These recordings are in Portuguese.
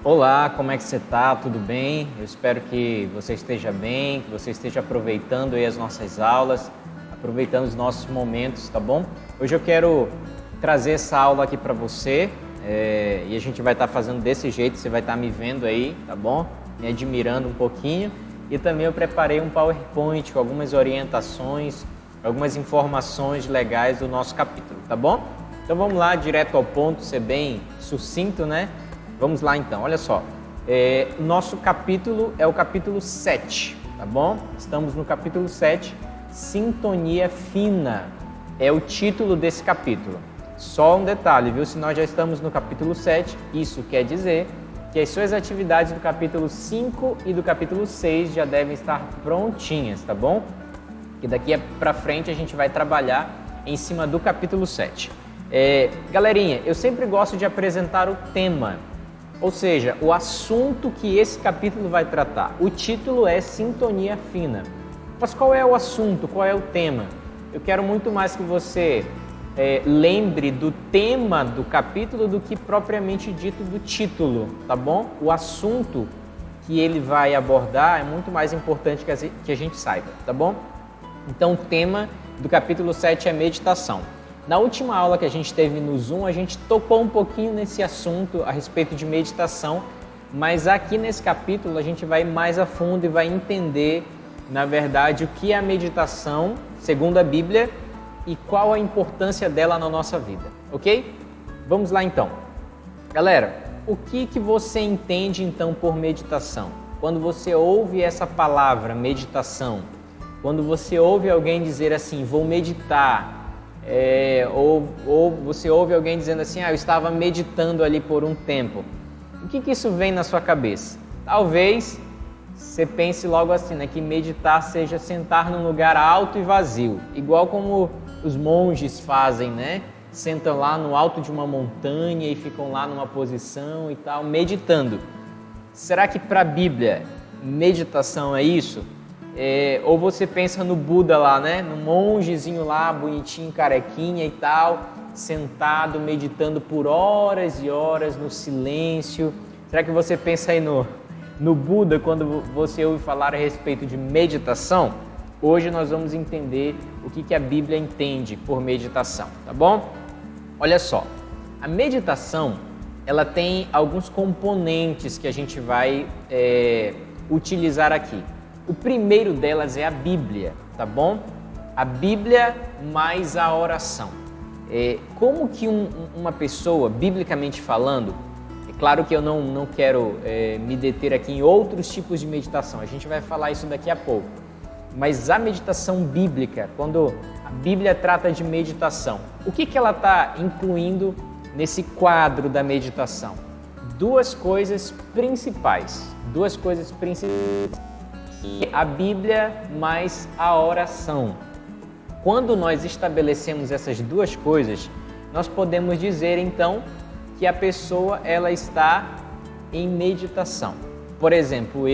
Olá, como é que você está? Tudo bem? Eu espero que você esteja bem, que você esteja aproveitando aí as nossas aulas, aproveitando os nossos momentos, tá bom? Hoje eu quero trazer essa aula aqui para você e a gente vai estar fazendo desse jeito, você vai estar me vendo aí, tá bom? Me admirando um pouquinho. E também eu preparei um PowerPoint com algumas orientações, algumas informações legais do nosso capítulo, tá bom? Então vamos lá, direto ao ponto, ser bem sucinto, né? Vamos lá então, olha só, nosso capítulo é o capítulo 7, tá bom? Estamos no capítulo 7, Sintonia Fina, é o título desse capítulo. Só um detalhe, viu? Se nós já estamos no capítulo 7, isso quer dizer que as suas atividades do capítulo 5 e do capítulo 6 já devem estar prontinhas, tá bom? E daqui para frente a gente vai trabalhar em cima do capítulo 7. Galerinha, eu sempre gosto de apresentar o tema, ou seja, o assunto que esse capítulo vai tratar. O título é Sintonia Fina. Mas qual é o assunto? Qual é o tema? Eu quero muito mais que você lembre do tema do capítulo do que propriamente dito do título, tá bom? O assunto que ele vai abordar é muito mais importante que a gente saiba, tá bom? Então o tema do capítulo 7 é meditação. Na última aula que a gente teve no Zoom, a gente tocou um pouquinho nesse assunto a respeito de meditação, mas aqui nesse capítulo a gente vai mais a fundo e vai entender, na verdade, o que é a meditação, segundo a Bíblia, e qual a importância dela na nossa vida, ok? Vamos lá então. Galera, o que você entende então por meditação? Quando você ouve essa palavra, meditação, quando você ouve alguém dizer assim, vou meditar, ou você ouve alguém dizendo assim, eu estava meditando ali por um tempo. O que isso vem na sua cabeça? Talvez você pense logo assim, né, que meditar seja sentar num lugar alto e vazio, igual como os monges fazem, né? Sentam lá no alto de uma montanha e ficam lá numa posição e tal, meditando. Será que para a Bíblia meditação é isso? Ou você pensa no Buda lá, né? No mongezinho lá, bonitinho, carequinha e tal, sentado, meditando por horas e horas no silêncio. Será que você pensa aí no Buda quando você ouve falar a respeito de meditação? Hoje nós vamos entender o que a Bíblia entende por meditação, tá bom? Olha só, a meditação, ela tem alguns componentes que a gente vai utilizar aqui. O primeiro delas é a Bíblia, tá bom? A Bíblia mais a oração. Como que uma pessoa, biblicamente falando, é claro que eu não quero me deter aqui em outros tipos de meditação, a gente vai falar isso daqui a pouco. Mas a meditação bíblica, quando a Bíblia trata de meditação, o que ela está incluindo nesse quadro da meditação? Duas coisas principais. A Bíblia mais a oração. Quando nós estabelecemos essas duas coisas, nós podemos dizer então que a pessoa ela está em meditação. Por exemplo,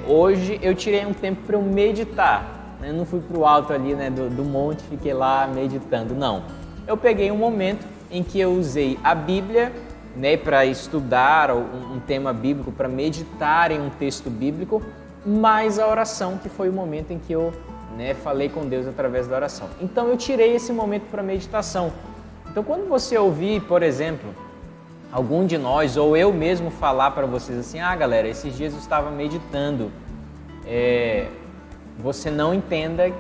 hoje eu tirei um tempo para eu meditar. Eu não fui para o alto ali, né, do monte, fiquei lá meditando. Não. Eu peguei um momento em que eu usei a Bíblia, né, para estudar um tema bíblico, para meditar em um texto bíblico, mais a oração, que foi o momento em que eu falei com Deus através da oração. Então eu tirei esse momento para meditação. Então quando você ouvir, por exemplo, algum de nós ou eu mesmo falar para vocês assim, galera, esses dias eu estava meditando, você não entenda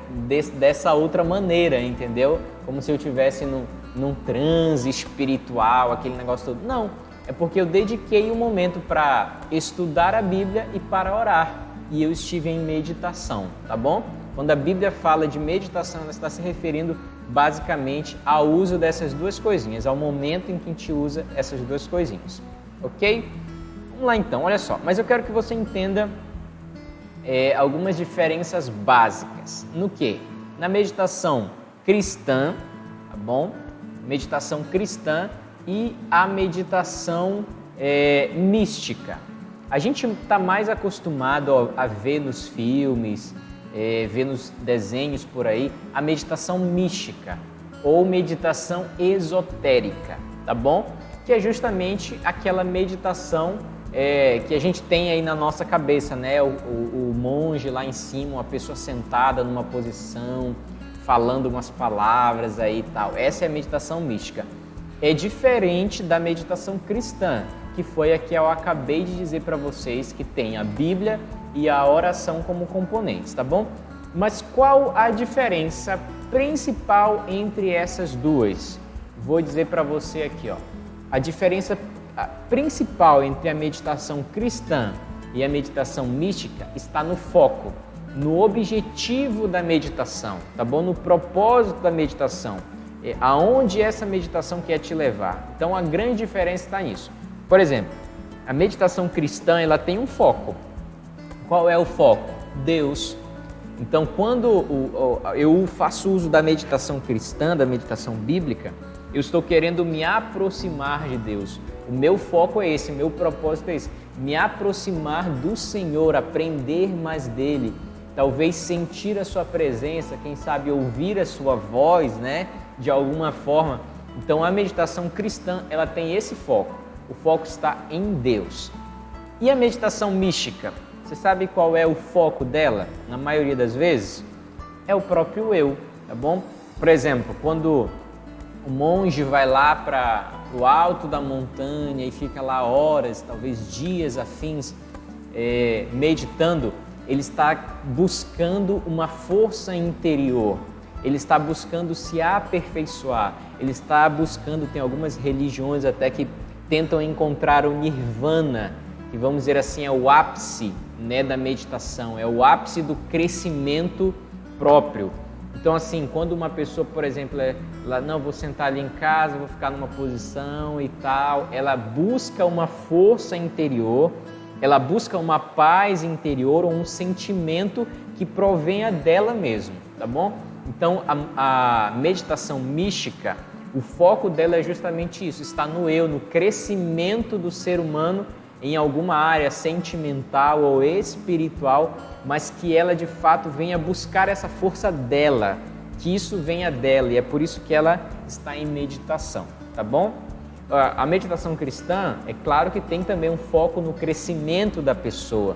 dessa outra maneira, entendeu? Como se eu estivesse num transe espiritual, aquele negócio todo. Não, é porque eu dediquei um momento para estudar a Bíblia e para orar. E eu estive em meditação, tá bom? Quando a Bíblia fala de meditação, ela está se referindo basicamente ao uso dessas duas coisinhas, ao momento em que a gente usa essas duas coisinhas, ok? Vamos lá então, olha só. Mas eu quero que você entenda algumas diferenças básicas. No quê? Na meditação cristã, tá bom? Meditação cristã e a meditação mística. A gente está mais acostumado a ver nos filmes, ver nos desenhos por aí, a meditação mística ou meditação esotérica, tá bom? que é justamente aquela meditação que a gente tem aí na nossa cabeça, né? O monge lá em cima, uma pessoa sentada numa posição, falando umas palavras aí e tal. Essa é a meditação mística. É diferente da meditação cristã, que foi a que eu acabei de dizer para vocês, que tem a Bíblia e a oração como componentes, tá bom? Mas qual a diferença principal entre essas duas? Vou dizer para você aqui, ó. A diferença principal entre a meditação cristã e a meditação mística está no foco, no objetivo da meditação, tá bom? No propósito da meditação, aonde essa meditação quer te levar. Então a grande diferença está nisso. Por exemplo, a meditação cristã, ela tem um foco. Qual é o foco? Deus. Então quando eu faço uso da meditação cristã, da meditação bíblica, eu estou querendo me aproximar de Deus. O meu foco é esse, o meu propósito é esse, me aproximar do Senhor, aprender mais dele, talvez sentir a sua presença, quem sabe ouvir a sua voz, né, de alguma forma. Então a meditação cristã, ela tem esse foco, o foco está em Deus. E a meditação mística, você sabe qual é o foco dela? Na maioria das vezes, é o próprio eu, tá bom? Por exemplo, quando o monge vai lá para o alto da montanha e fica lá horas, talvez dias afins, meditando, ele está buscando uma força interior, ele está buscando se aperfeiçoar, ele está buscando, tem algumas religiões até que tentam encontrar o nirvana, que vamos dizer assim é o ápice, né, da meditação, é o ápice do crescimento próprio. Então assim, quando uma pessoa, por exemplo, ela não, vou sentar ali em casa, vou ficar numa posição e tal, ela busca uma força interior, ela busca uma paz interior ou um sentimento que provenha dela mesma, tá bom? Então a meditação mística, o foco dela é justamente isso, está no eu, no crescimento do ser humano em alguma área sentimental ou espiritual, mas que ela de fato venha buscar essa força dela, que isso venha dela, e é por isso que ela está em meditação, tá bom? A meditação cristã, é claro que tem também um foco no crescimento da pessoa,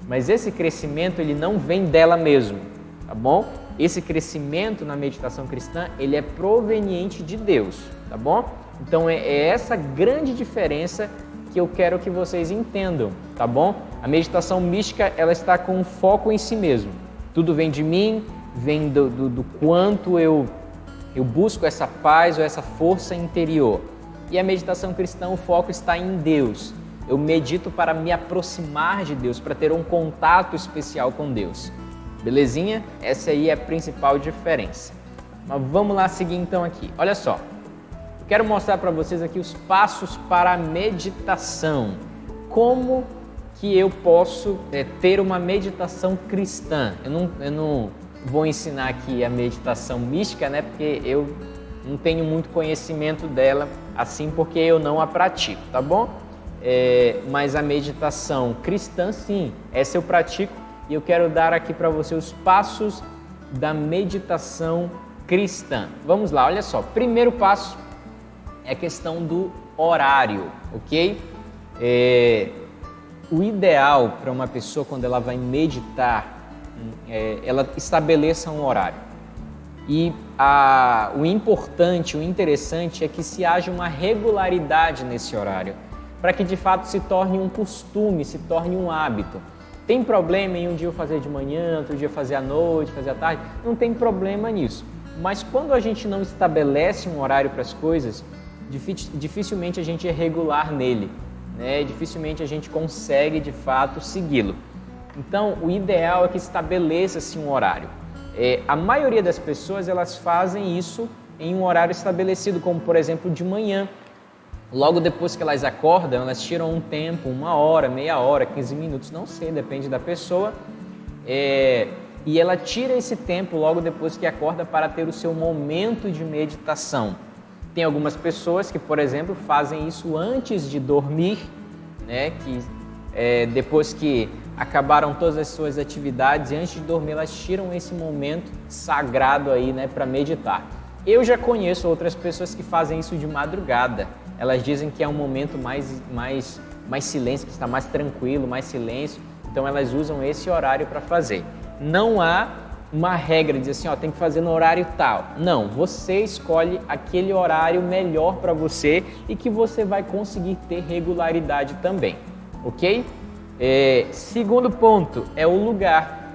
mas esse crescimento ele não vem dela mesmo, tá bom? Esse crescimento na meditação cristã, ele é proveniente de Deus, tá bom? Então é essa grande diferença que eu quero que vocês entendam, tá bom? A meditação mística, ela está com um foco em si mesmo. Tudo vem de mim, vem do quanto eu busco essa paz ou essa força interior. E a meditação cristã, o foco está em Deus. Eu medito para me aproximar de Deus, para ter um contato especial com Deus. Belezinha? Essa aí é a principal diferença. Mas vamos lá seguir então aqui. Olha só. Quero mostrar para vocês aqui os passos para a meditação. Como que eu posso ter uma meditação cristã? Eu não vou ensinar aqui a meditação mística, né? Porque eu não tenho muito conhecimento dela, assim porque eu não a pratico, tá bom? Mas a meditação cristã, sim, essa eu pratico e eu quero dar aqui para você os passos da meditação cristã. Vamos lá, olha só. Primeiro passo é a questão do horário, ok? O ideal para uma pessoa, quando ela vai meditar, ela estabeleça um horário. E o importante, o interessante é que se haja uma regularidade nesse horário, para que de fato se torne um costume, se torne um hábito. Tem problema em um dia eu fazer de manhã, outro dia fazer à noite, fazer à tarde? Não tem problema nisso. Mas quando a gente não estabelece um horário para as coisas, dificilmente a gente é regular nele, né? Dificilmente a gente consegue de fato segui-lo. Então o ideal é que estabeleça-se um horário. A maioria das pessoas elas fazem isso em um horário estabelecido, como por exemplo de manhã. Logo depois que elas acordam, elas tiram um tempo, 1 hora, meia hora, 15 minutos, não sei, depende da pessoa. E ela tira esse tempo logo depois que acorda para ter o seu momento de meditação. Tem algumas pessoas que, por exemplo, fazem isso antes de dormir, né? Que depois que acabaram todas as suas atividades e antes de dormir elas tiram esse momento sagrado aí, né, para meditar. Eu já conheço outras pessoas que fazem isso de madrugada, elas dizem que é um momento mais silêncio, que está mais tranquilo, mais silêncio. Então elas usam esse horário para fazer. Não há uma regra de dizer assim, ó, tem que fazer no horário tal. Não, você escolhe aquele horário melhor para você e que você vai conseguir ter regularidade também, ok? Segundo ponto é o lugar.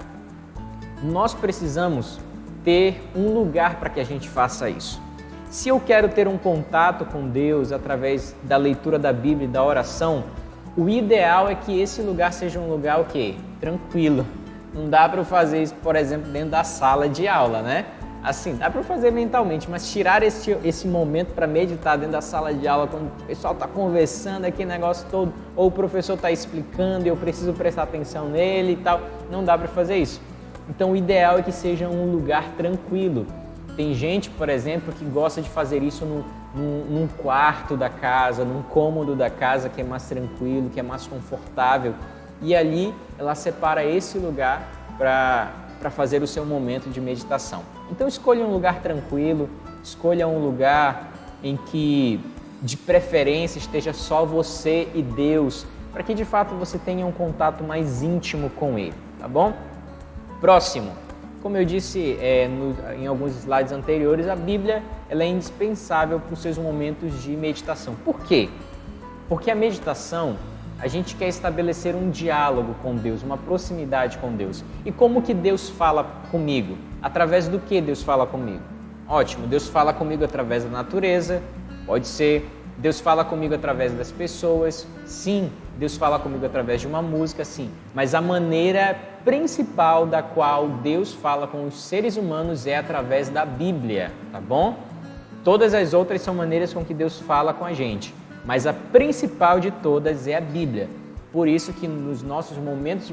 Nós precisamos ter um lugar para que a gente faça isso. Se eu quero ter um contato com Deus através da leitura da Bíblia e da oração, o ideal é que esse lugar seja um lugar o quê? Tranquilo. Não dá para eu fazer isso, por exemplo, dentro da sala de aula, né? Assim, dá para fazer mentalmente, mas tirar esse momento para meditar dentro da sala de aula, quando o pessoal está conversando aquele negócio todo, ou o professor está explicando e eu preciso prestar atenção nele e tal, não dá para fazer isso. Então o ideal é que seja um lugar tranquilo. Tem gente, por exemplo, que gosta de fazer isso num quarto da casa, num cômodo da casa que é mais tranquilo, que é mais confortável. E ali ela separa esse lugar para fazer o seu momento de meditação. Então escolha um lugar tranquilo, escolha um lugar em que de preferência esteja só você e Deus, para que de fato você tenha um contato mais íntimo com Ele, tá bom? Próximo, como eu disse em alguns slides anteriores, a Bíblia ela é indispensável para os seus momentos de meditação. Por quê? Porque a meditação, a gente quer estabelecer um diálogo com Deus, uma proximidade com Deus. E como que Deus fala comigo? Através do que Deus fala comigo? Ótimo, Deus fala comigo através da natureza, pode ser. Deus fala comigo através das pessoas, sim. Deus fala comigo através de uma música, sim. Mas a maneira principal da qual Deus fala com os seres humanos é através da Bíblia, tá bom? Todas as outras são maneiras com que Deus fala com a gente. Mas a principal de todas é a Bíblia. Por isso que nos nossos momentos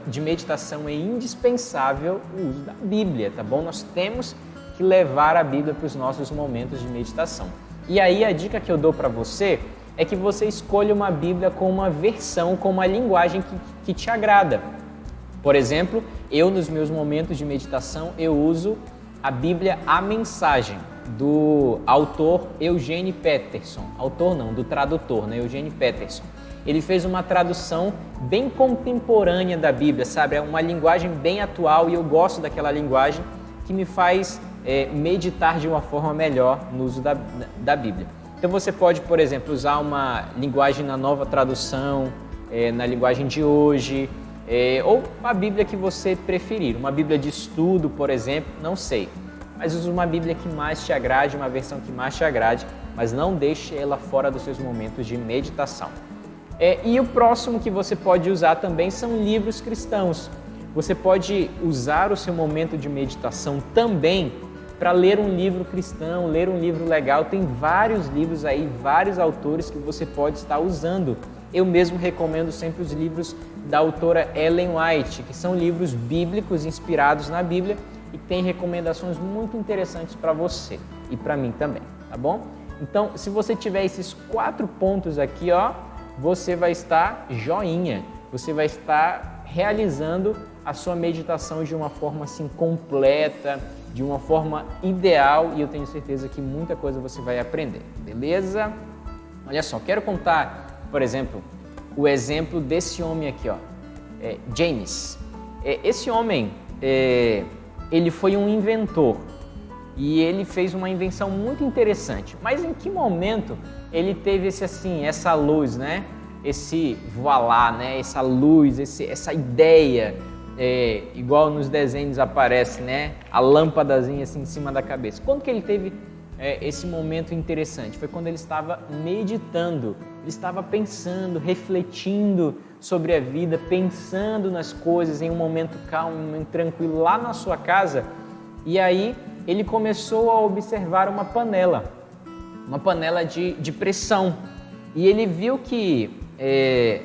de meditação é indispensável o uso da Bíblia, tá bom? Nós temos que levar a Bíblia para os nossos momentos de meditação. E aí a dica que eu dou para você é que você escolha uma Bíblia com uma versão, com uma linguagem que te agrada. Por exemplo, eu nos meus momentos de meditação, eu uso a Bíblia A Mensagem, do autor Eugene Peterson. Autor não, do tradutor, né? Eugene Peterson. Ele fez uma tradução bem contemporânea da Bíblia, sabe? É uma linguagem bem atual e eu gosto daquela linguagem que me faz meditar de uma forma melhor no uso da Bíblia. Então você pode, por exemplo, usar uma linguagem na Nova Tradução, na linguagem de hoje, ou a Bíblia que você preferir. Uma Bíblia de estudo, por exemplo, não sei. Mas use uma Bíblia que mais te agrade, uma versão que mais te agrade, mas não deixe ela fora dos seus momentos de meditação. E o próximo que você pode usar também são livros cristãos. Você pode usar o seu momento de meditação também para ler um livro cristão, ler um livro legal. Tem vários livros aí, vários autores que você pode estar usando. Eu mesmo recomendo sempre os livros da autora Ellen White, que são livros bíblicos inspirados na Bíblia e tem recomendações muito interessantes para você e para mim também, tá bom? Então, se você tiver esses 4 pontos aqui, ó, você vai estar joinha, você vai estar realizando a sua meditação de uma forma assim completa, de uma forma ideal, e eu tenho certeza que muita coisa você vai aprender, beleza? Olha só, quero contar, por exemplo, o exemplo desse homem aqui, ó, James. Esse homem, ele foi um inventor e ele fez uma invenção muito interessante. Mas em que momento ele teve essa luz, né? Esse voilá, né? Essa luz, essa ideia, igual nos desenhos aparece, né? A lâmpadazinha assim em cima da cabeça. Quando que ele teve esse momento interessante? Foi quando ele estava meditando, ele estava pensando, refletindo sobre a vida, pensando nas coisas em um momento calmo, um momento tranquilo lá na sua casa. E aí ele começou a observar uma panela de pressão. E ele viu que,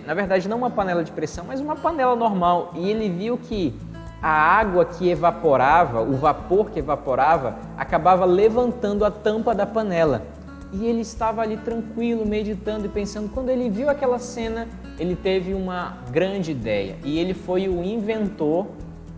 na verdade não uma panela de pressão, mas uma panela normal. E ele viu que a água que evaporava, o vapor que evaporava, acabava levantando a tampa da panela. E ele estava ali tranquilo, meditando e pensando. Quando ele viu aquela cena, ele teve uma grande ideia. E ele foi o inventor,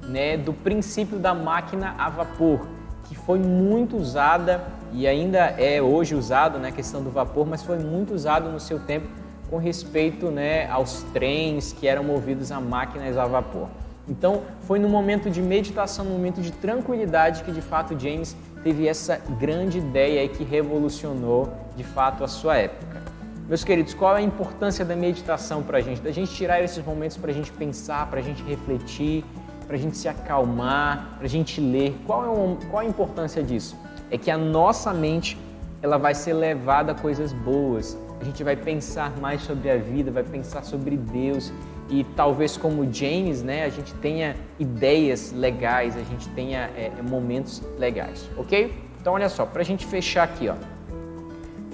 né, do princípio da máquina a vapor, que foi muito usada e ainda é hoje usado, né, a questão do vapor, mas foi muito usado no seu tempo com respeito, né, aos trens que eram movidos a máquinas a vapor. Então, foi no momento de meditação, no momento de tranquilidade que de fato James teve essa grande ideia aí que revolucionou de fato a sua época. Meus queridos, qual é a importância da meditação para a gente? Da gente tirar esses momentos para a gente pensar, para a gente refletir, para a gente se acalmar, para a gente ler. Qual a importância disso? É que a nossa mente ela vai ser levada a coisas boas. A gente vai pensar mais sobre a vida, vai pensar sobre Deus e talvez como James, né, a gente tenha ideias legais, a gente tenha momentos legais, ok? Então olha só, para a gente fechar aqui, ó.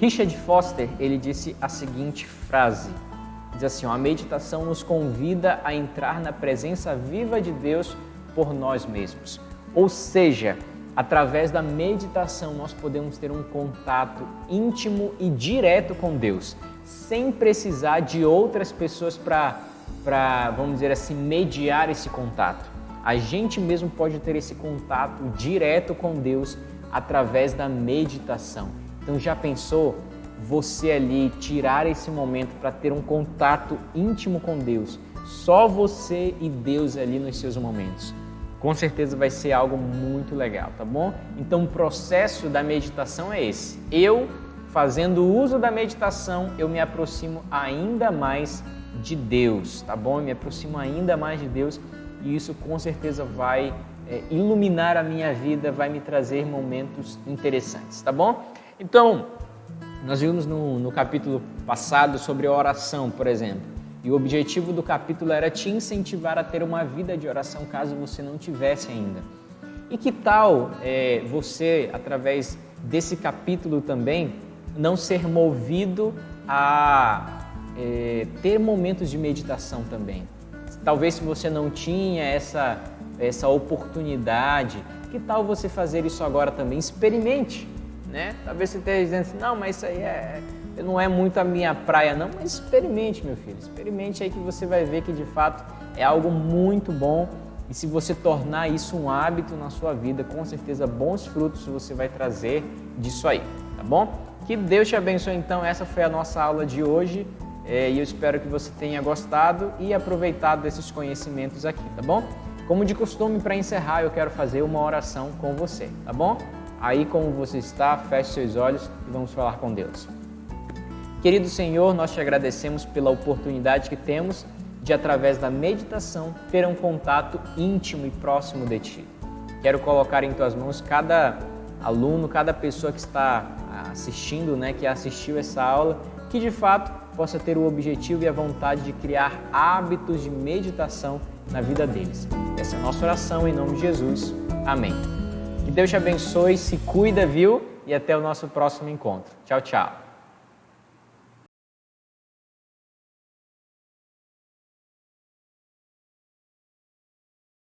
Richard Foster, ele disse a seguinte frase, diz assim, ó, a meditação nos convida a entrar na presença viva de Deus por nós mesmos. Ou seja, através da meditação nós podemos ter um contato íntimo e direto com Deus, sem precisar de outras pessoas para, vamos dizer assim, mediar esse contato. A gente mesmo pode ter esse contato direto com Deus através da meditação. Então já pensou você ali tirar esse momento para ter um contato íntimo com Deus? Só você e Deus ali nos seus momentos. Com certeza vai ser algo muito legal, tá bom? Então o processo da meditação é esse. Eu, fazendo uso da meditação, eu me aproximo ainda mais de Deus, tá bom? Eu me aproximo ainda mais de Deus e isso com certeza vai iluminar a minha vida, vai me trazer momentos interessantes, tá bom? Então, nós vimos no capítulo passado sobre a oração, por exemplo. E o objetivo do capítulo era te incentivar a ter uma vida de oração caso você não tivesse ainda. E que tal você, através desse capítulo também, não ser movido a ter momentos de meditação também? Talvez se você não tinha essa oportunidade, que tal você fazer isso agora também? Experimente, né? Talvez você esteja dizendo assim, não, mas isso aí não é muito a minha praia, não. Mas experimente, meu filho. Experimente aí que você vai ver que de fato é algo muito bom. E se você tornar isso um hábito na sua vida, com certeza bons frutos você vai trazer disso aí, tá bom? Que Deus te abençoe então. Essa foi a nossa aula de hoje. E eu espero que você tenha gostado e aproveitado desses conhecimentos aqui, tá bom? Como de costume, para encerrar, eu quero fazer uma oração com você, tá bom? Aí como você está, feche seus olhos e vamos falar com Deus. Querido Senhor, nós te agradecemos pela oportunidade que temos de, através da meditação, ter um contato íntimo e próximo de Ti. Quero colocar em Tuas mãos cada aluno, cada pessoa que está assistindo, né, que assistiu essa aula, que de fato possa ter o objetivo e a vontade de criar hábitos de meditação na vida deles. Essa é a nossa oração em nome de Jesus. Amém. Que Deus te abençoe, se cuida, viu? E até o nosso próximo encontro. Tchau, tchau.